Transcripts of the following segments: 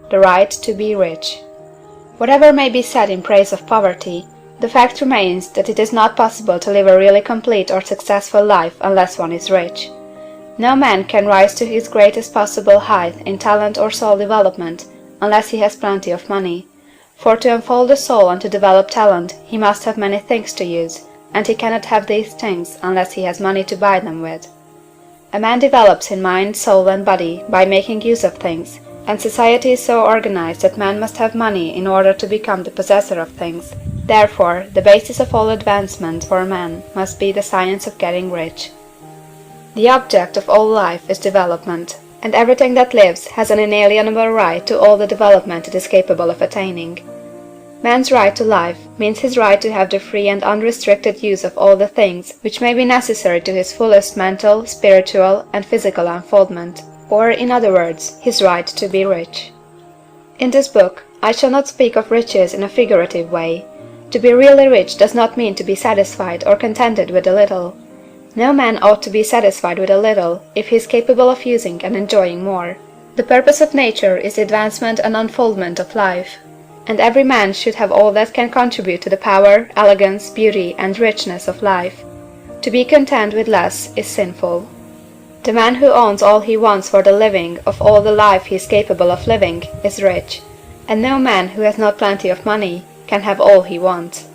the right to be rich. Whatever may be said in praise of poverty, the fact remains that it is not possible to live a really complete or successful life unless one is rich. No man can rise to his greatest possible height in talent or soul development unless he has plenty of money, for to unfold the soul and to develop talent he must have many things to use, and he cannot have these things unless he has money to buy them with. A man develops in mind, soul, and body by making use of things, and society is so organized that man must have money in order to become the possessor of things. Therefore, the basis of all advancement for man must be the science of getting rich. The object of all life is development, and everything that lives has an inalienable right to all the development it is capable of attaining. Man's right to life means his right to have the free and unrestricted use of all the things which may be necessary to his fullest mental, spiritual, and physical unfoldment, or, in other words, his right to be rich. In this book, I shall not speak of riches in a figurative way. To be really rich does not mean to be satisfied or contented with a little. No man ought to be satisfied with a little if he is capable of using and enjoying more. The purpose of nature is the advancement and unfoldment of life, and every man should have all that can contribute to the power, elegance, beauty, and richness of life. To be content with less is sinful. The man who owns all he wants for the living of all the life he is capable of living is rich, and no man who has not plenty of money can have all he wants.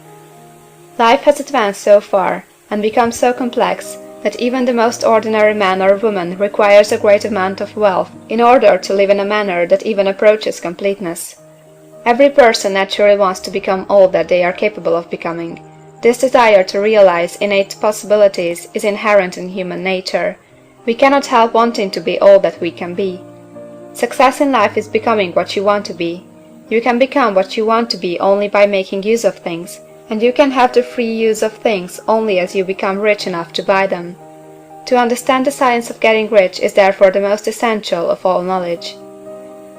Life has advanced so far, and become so complex, that even the most ordinary man or woman requires a great amount of wealth in order to live in a manner that even approaches completeness. Every person naturally wants to become all that they are capable of becoming. This desire to realize innate possibilities is inherent in human nature. We cannot help wanting to be all that we can be. Success in life is becoming what you want to be. You can become what you want to be only by making use of things, and you can have the free use of things only as you become rich enough to buy them. To understand the science of getting rich is therefore the most essential of all knowledge.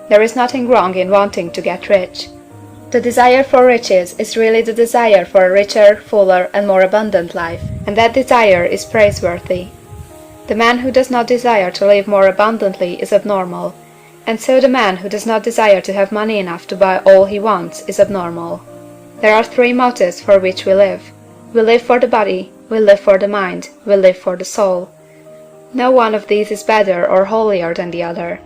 There is nothing wrong in wanting to get rich. The desire for riches is really the desire for a richer, fuller, and more abundant life, and that desire is praiseworthy. The man who does not desire to live more abundantly is abnormal, and so the man who does not desire to have money enough to buy all he wants is abnormal. There are three motives for which we live. We live for the body, we live for the mind, we live for the soul. No one of these is better or holier than the other.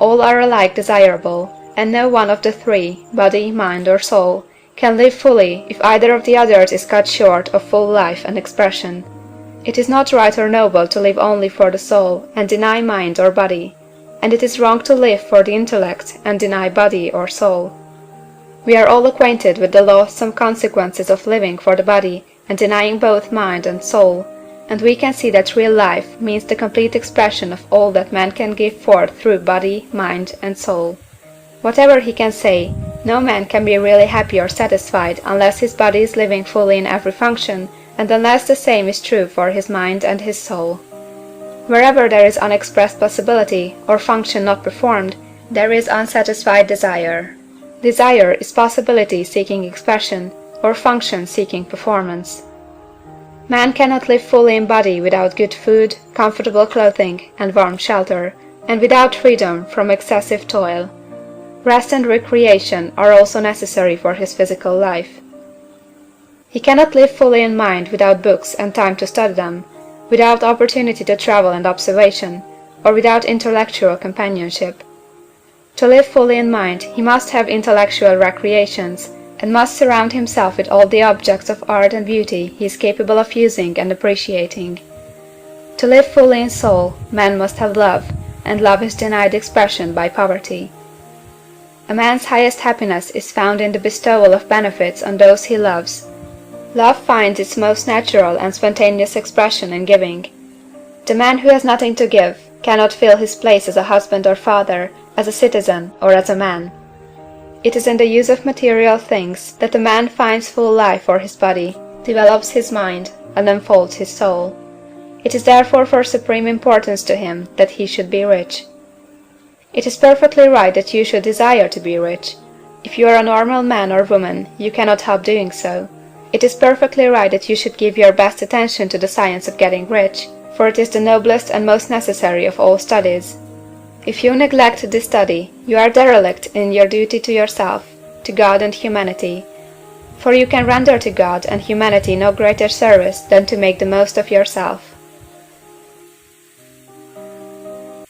All are alike desirable, and no one of the three, body, mind, or soul, can live fully if either of the others is cut short of full life and expression. It is not right or noble to live only for the soul and deny mind or body, and it is wrong to live for the intellect and deny body or soul. We are all acquainted with the loathsome consequences of living for the body and denying both mind and soul, and we can see that real life means the complete expression of all that man can give forth through body, mind, and soul. Whatever he can say, no man can be really happy or satisfied unless his body is living fully in every function, and unless the same is true for his mind and his soul. Wherever there is unexpressed possibility, or function not performed, there is unsatisfied desire. Desire is possibility seeking expression, or function seeking performance. Man cannot live fully in body without good food, comfortable clothing, and warm shelter, and without freedom from excessive toil. Rest and recreation are also necessary for his physical life. He cannot live fully in mind without books and time to study them, without opportunity to travel and observation, or without intellectual companionship. To live fully in mind, he must have intellectual recreations, and must surround himself with all the objects of art and beauty he is capable of using and appreciating. To live fully in soul, man must have love, and love is denied expression by poverty. A man's highest happiness is found in the bestowal of benefits on those he loves. Love finds its most natural and spontaneous expression in giving. The man who has nothing to give cannot fill his place as a husband or father, as a citizen, or as a man. It is in the use of material things that a man finds full life for his body, develops his mind, and unfolds his soul. It is therefore for supreme importance to him that he should be rich. It is perfectly right that you should desire to be rich. If you are a normal man or woman, you cannot help doing so. It is perfectly right that you should give your best attention to the science of getting rich, for it is the noblest and most necessary of all studies. If you neglect this study, you are derelict in your duty to yourself, to God and humanity; for you can render to God and humanity no greater service than to make the most of yourself.